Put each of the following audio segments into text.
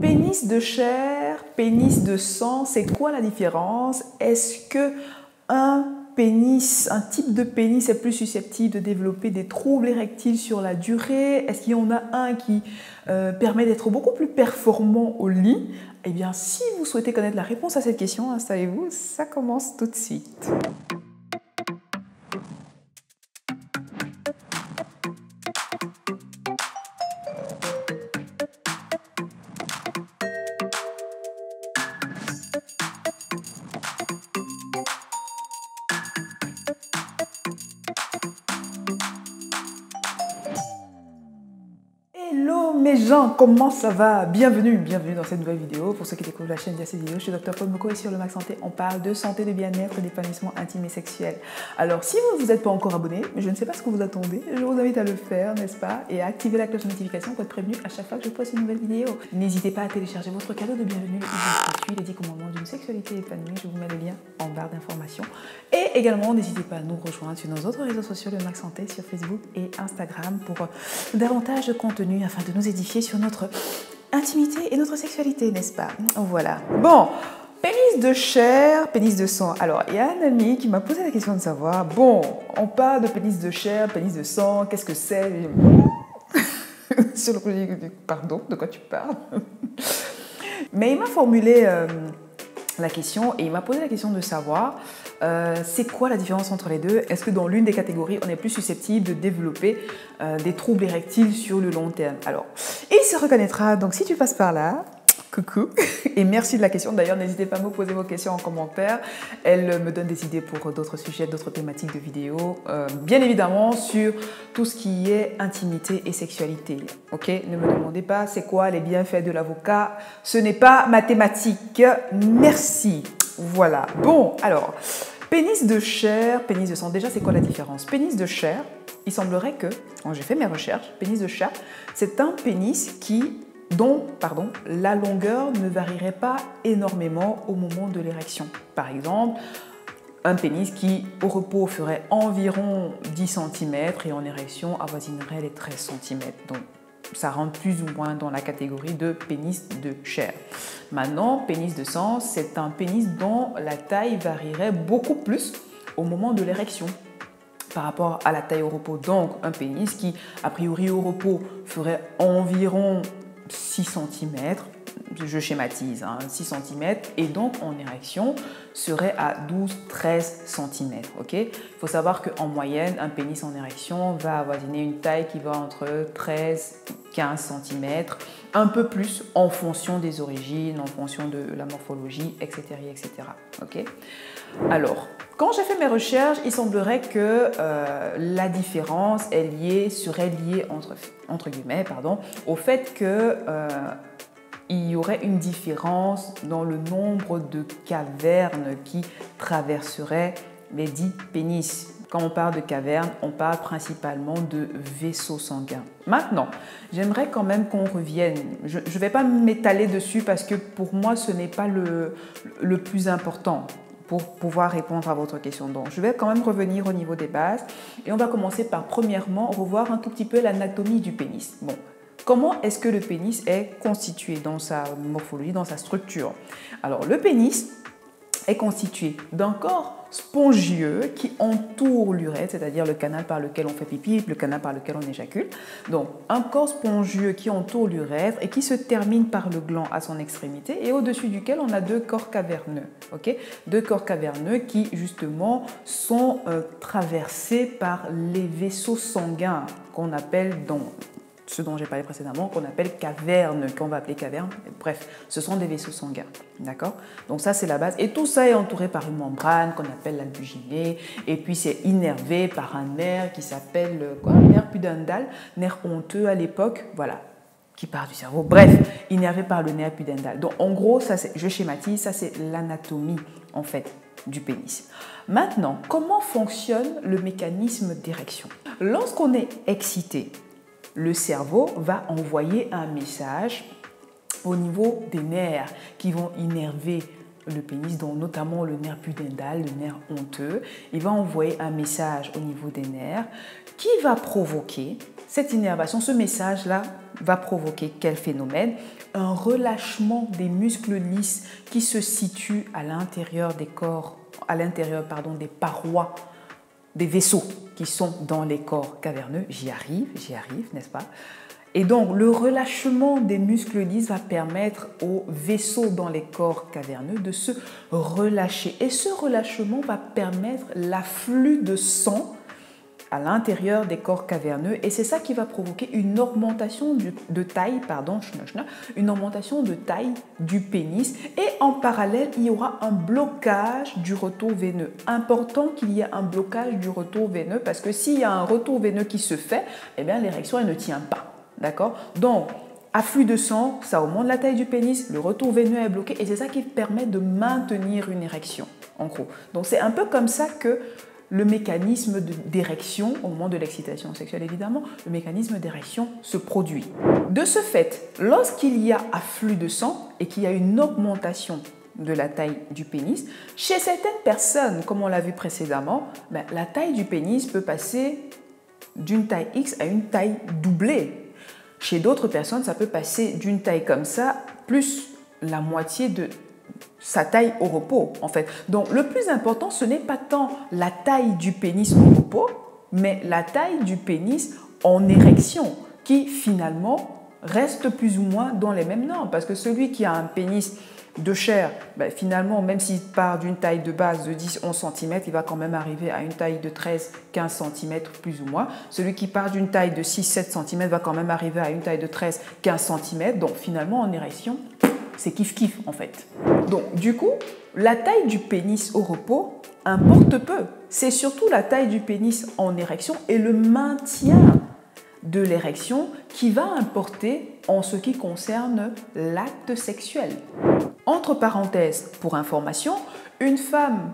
Pénis de chair, pénis de sang, c'est quoi la différence? Est-ce que un type de pénis est plus susceptible de développer des troubles érectiles sur la durée? Est-ce qu'il y en a un qui permet d'être beaucoup plus performant au lit? Eh bien, si vous souhaitez connaître la réponse à cette question, installez-vous, ça commence tout de suite. Hello mes gens, comment ça va? Bienvenue dans cette nouvelle vidéo. Pour ceux qui découvrent la chaîne via cette vidéo, je suis Dr Paul Moko et sur le Max Santé, on parle de santé, de bien-être, d'épanouissement intime et sexuel. Alors si vous ne vous êtes pas encore abonné, je ne sais pas ce que vous attendez, je vous invite à le faire, n'est-ce pas? Et à activer la cloche de notification pour être prévenu à chaque fois que je poste une nouvelle vidéo. N'hésitez pas à télécharger votre cadeau de bienvenue, le e-book gratuit, les 10 commandements d'une sexualité épanouie. Je vous mets le lien en barre d'informations. Et également, n'hésitez pas à nous rejoindre sur nos autres réseaux sociaux, le Max Santé, sur Facebook et Instagram pour davantage de contenu afin de nous édifier sur notre intimité et notre sexualité, n'est-ce pas? Voilà. Bon, pénis de chair, pénis de sang. Alors, il y a un ami qui m'a posé la question de savoir, bon, on parle de pénis de chair, pénis de sang, qu'est-ce que c'est? Sur le pardon, de quoi tu parles? Mais il m'a formulé la question et il m'a posé la question de savoir c'est quoi la différence entre les deux? Est-ce que dans l'une des catégories, on est plus susceptible de développer des troubles érectiles sur le long terme? Alors, il se reconnaîtra, donc si tu passes par là, coucou, et merci de la question. D'ailleurs, n'hésitez pas à me poser vos questions en commentaire. Elle me donne des idées pour d'autres sujets, d'autres thématiques de vidéos, bien évidemment sur tout ce qui est intimité et sexualité. Ok? Ne me demandez pas c'est quoi les bienfaits de l'avocat. Ce n'est pas mathématique. Merci. Voilà. Bon, alors, pénis de chair, pénis de sang. Déjà, c'est quoi la différence? Pénis de chair, il semblerait que, quand j'ai fait mes recherches, pénis de chair, c'est un pénis dont la longueur ne varierait pas énormément au moment de l'érection. Par exemple, un pénis qui, au repos, ferait environ 10 cm et en érection avoisinerait les 13 cm. Donc, ça rentre plus ou moins dans la catégorie de pénis de chair. Maintenant, pénis de sang, c'est un pénis dont la taille varierait beaucoup plus au moment de l'érection par rapport à la taille au repos. Donc, un pénis qui, a priori au repos, ferait environ 6 cm, je schématise, 6 cm, et donc en érection serait à 12-13 cm. Okay? Il faut savoir qu'en moyenne, un pénis en érection va avoisiner une taille qui va entre 13-15 cm, un peu plus en fonction des origines, en fonction de la morphologie, etc. etc. Okay? Alors, quand j'ai fait mes recherches, il semblerait que la différence serait liée entre guillemets, au fait que il y aurait une différence dans le nombre de cavernes qui traverseraient les dits pénis. Quand on parle de cavernes, on parle principalement de vaisseaux sanguins. Maintenant, j'aimerais quand même qu'on revienne. Je ne vais pas m'étaler dessus parce que pour moi, ce n'est pas le plus important pour pouvoir répondre à votre question. Donc, je vais quand même revenir au niveau des bases et on va commencer par, premièrement, revoir un tout petit peu l'anatomie du pénis. Bon, comment est-ce que le pénis est constitué dans sa morphologie, dans sa structure? Alors, le pénis est constitué d'un corps spongieux qui entoure l'urètre, c'est-à-dire le canal par lequel on fait pipi, le canal par lequel on éjacule. Donc, un corps spongieux qui entoure l'urètre et qui se termine par le gland à son extrémité et au-dessus duquel on a deux corps caverneux. Okay? Deux corps caverneux qui, justement, sont traversés par les vaisseaux sanguins qu'on appelle ce dont j'ai parlé précédemment, qu'on appelle caverne, qu'on va appeler caverne. Bref, ce sont des vaisseaux sanguins. D'accord? Donc ça, c'est la base. Et tout ça est entouré par une membrane qu'on appelle l'albuginée. Et puis, c'est innervé par un nerf qui s'appelle nerf pudendal, nerf honteux à l'époque. Voilà, qui part du cerveau. Bref, innervé par le nerf pudendal. Donc, en gros, ça, je schématise, ça, c'est l'anatomie, en fait, du pénis. Maintenant, comment fonctionne le mécanisme d'érection? Lorsqu'on est excité, le cerveau va envoyer un message au niveau des nerfs qui vont innerver le pénis, dont notamment le nerf pudendal, le nerf honteux. Il va envoyer un message au niveau des nerfs qui va provoquer cette innervation, ce message-là va provoquer quel phénomène? Un relâchement des muscles lisses qui se situent à l'intérieur des corps, des parois, des vaisseaux qui sont dans les corps caverneux. J'y arrive, n'est-ce pas? Et donc, le relâchement des muscles lisses va permettre aux vaisseaux dans les corps caverneux de se relâcher. Et ce relâchement va permettre l'afflux de sang à l'intérieur des corps caverneux. Et c'est ça qui va provoquer une augmentation de taille, une augmentation de taille du pénis. Et en parallèle, il y aura un blocage du retour veineux. Important qu'il y ait un blocage du retour veineux parce que s'il y a un retour veineux qui se fait, eh bien, l'érection, elle ne tient pas. D'accord? Donc, afflux de sang, ça augmente la taille du pénis, le retour veineux est bloqué et c'est ça qui permet de maintenir une érection, en gros. Donc, c'est un peu comme ça que le mécanisme d'érection, au moment de l'excitation sexuelle évidemment, le mécanisme d'érection se produit. De ce fait, lorsqu'il y a afflux de sang et qu'il y a une augmentation de la taille du pénis, chez certaines personnes, comme on l'a vu précédemment, la taille du pénis peut passer d'une taille X à une taille doublée. Chez d'autres personnes, ça peut passer d'une taille comme ça, plus la moitié de sa taille au repos, en fait. Donc, le plus important, ce n'est pas tant la taille du pénis au repos, mais la taille du pénis en érection, qui finalement reste plus ou moins dans les mêmes normes. Parce que celui qui a un pénis de chair, finalement, même s'il part d'une taille de base de 10-11 cm, il va quand même arriver à une taille de 13-15 cm plus ou moins. Celui qui part d'une taille de 6-7 cm va quand même arriver à une taille de 13-15 cm. Donc finalement, en érection, c'est kiff-kiff en fait. Donc du coup, la taille du pénis au repos importe peu. C'est surtout la taille du pénis en érection et le maintien de l'érection qui va importer en ce qui concerne l'acte sexuel. Entre parenthèses, pour information, une femme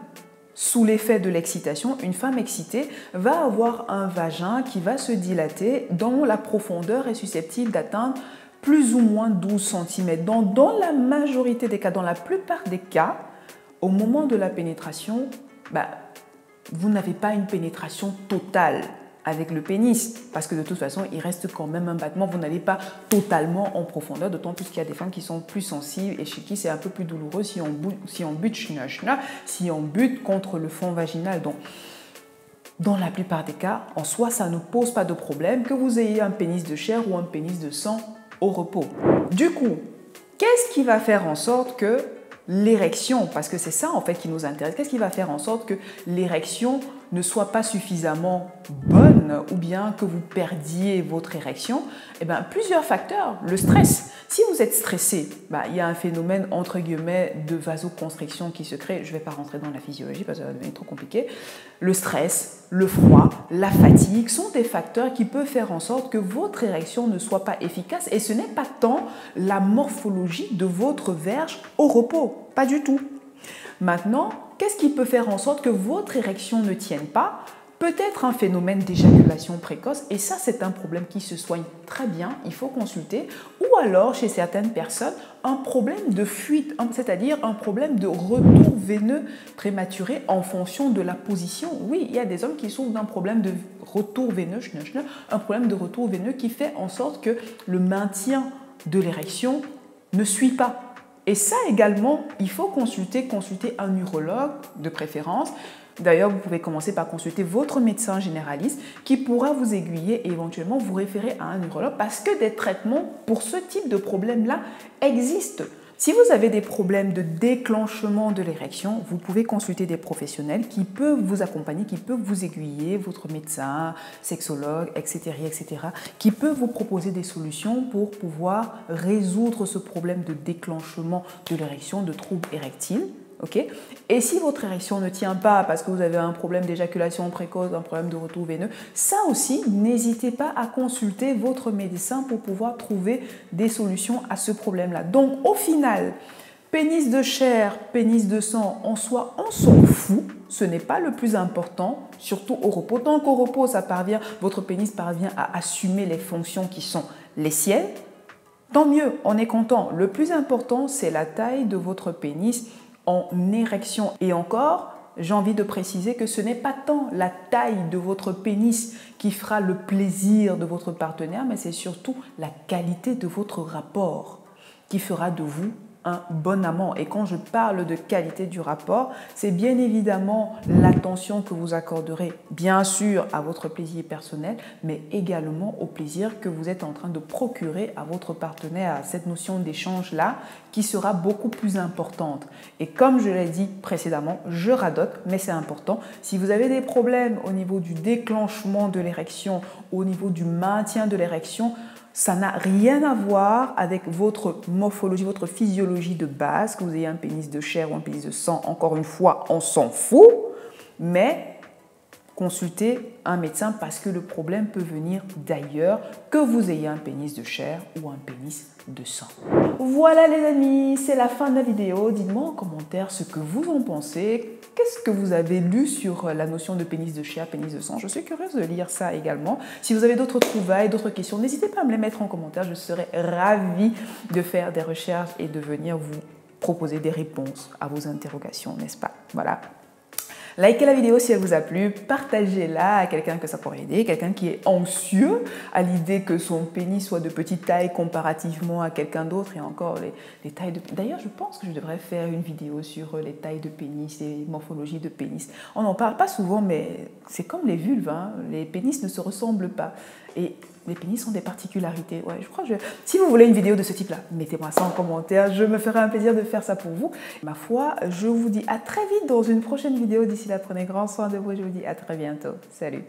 sous l'effet de l'excitation, une femme excitée va avoir un vagin qui va se dilater dont la profondeur est susceptible d'atteindre plus ou moins 12 cm. Donc, dans la majorité des cas, dans la plupart des cas, au moment de la pénétration, vous n'avez pas une pénétration totale avec le pénis, parce que de toute façon, il reste quand même un battement. Vous n'allez pas totalement en profondeur, d'autant plus qu'il y a des femmes qui sont plus sensibles et chez qui c'est un peu plus douloureux si on bute contre le fond vaginal. Donc, dans la plupart des cas, en soi, ça ne pose pas de problème que vous ayez un pénis de chair ou un pénis de sang au repos. Du coup, qu'est-ce qui va faire en sorte que l'érection, parce que c'est ça en fait qui nous intéresse, qu'est-ce qui va faire en sorte que l'érection ne soit pas suffisamment bonne ou bien que vous perdiez votre érection? Eh bien, plusieurs facteurs. Le stress. Si vous êtes stressé, il y a un phénomène entre guillemets de vasoconstriction qui se crée. Je ne vais pas rentrer dans la physiologie parce que ça va devenir trop compliqué. Le stress, le froid, la fatigue sont des facteurs qui peuvent faire en sorte que votre érection ne soit pas efficace et ce n'est pas tant la morphologie de votre verge au repos. Pas du tout. Maintenant, qu'est-ce qui peut faire en sorte que votre érection ne tienne pas? Peut-être un phénomène d'éjaculation précoce, et ça c'est un problème qui se soigne très bien, il faut consulter, ou alors chez certaines personnes, un problème de fuite, c'est-à-dire un problème de retour veineux prématuré en fonction de la position. Oui, il y a des hommes qui souffrent d'un problème de retour veineux, un problème de retour veineux qui fait en sorte que le maintien de l'érection ne suit pas. Et ça également, il faut consulter un urologue de préférence. D'ailleurs, vous pouvez commencer par consulter votre médecin généraliste qui pourra vous aiguiller et éventuellement vous référer à un urologue parce que des traitements pour ce type de problème-là existent. Si vous avez des problèmes de déclenchement de l'érection, vous pouvez consulter des professionnels qui peuvent vous accompagner, qui peuvent vous aiguiller, votre médecin, sexologue, etc., qui peuvent vous proposer des solutions pour pouvoir résoudre ce problème de déclenchement de l'érection, de troubles érectiles. Okay. Et si votre érection ne tient pas parce que vous avez un problème d'éjaculation précoce, un problème de retour veineux, ça aussi, n'hésitez pas à consulter votre médecin pour pouvoir trouver des solutions à ce problème-là. Donc, au final, pénis de chair, pénis de sang, en soi, on s'en fout. Ce n'est pas le plus important, surtout au repos. Tant qu'au repos, votre pénis parvient à assumer les fonctions qui sont les siennes, tant mieux, on est content. Le plus important, c'est la taille de votre pénis en érection. Et encore, j'ai envie de préciser que ce n'est pas tant la taille de votre pénis qui fera le plaisir de votre partenaire, mais c'est surtout la qualité de votre rapport qui fera de vous un bon amant. Et quand je parle de qualité du rapport, c'est bien évidemment l'attention que vous accorderez, bien sûr, à votre plaisir personnel, mais également au plaisir que vous êtes en train de procurer à votre partenaire. Cette notion d'échange-là qui sera beaucoup plus importante. Et comme je l'ai dit précédemment, je radote, mais c'est important. Si vous avez des problèmes au niveau du déclenchement de l'érection, au niveau du maintien de l'érection, ça n'a rien à voir avec votre morphologie, votre physiologie de base, que vous ayez un pénis de chair ou un pénis de sang. Encore une fois, on s'en fout, mais consultez un médecin parce que le problème peut venir d'ailleurs, que vous ayez un pénis de chair ou un pénis de sang. Voilà les amis, c'est la fin de la vidéo. Dites-moi en commentaire ce que vous en pensez. Qu'est-ce que vous avez lu sur la notion de pénis de chair, pénis de sang? Je suis curieuse de lire ça également. Si vous avez d'autres trouvailles, d'autres questions, n'hésitez pas à me les mettre en commentaire. Je serai ravie de faire des recherches et de venir vous proposer des réponses à vos interrogations, n'est-ce pas? Voilà. Likez la vidéo si elle vous a plu, partagez-la à quelqu'un que ça pourrait aider, quelqu'un qui est anxieux à l'idée que son pénis soit de petite taille comparativement à quelqu'un d'autre et encore les tailles de... D'ailleurs, je pense que je devrais faire une vidéo sur les tailles de pénis, les morphologies de pénis. On n'en parle pas souvent, mais c'est comme les vulves, hein. Les pénis ne se ressemblent pas. Et les pénis ont des particularités. Ouais, je crois que si vous voulez une vidéo de ce type-là, mettez-moi ça en commentaire. Je me ferai un plaisir de faire ça pour vous. Ma foi, je vous dis à très vite dans une prochaine vidéo. D'ici là, prenez grand soin de vous. Je vous dis à très bientôt. Salut!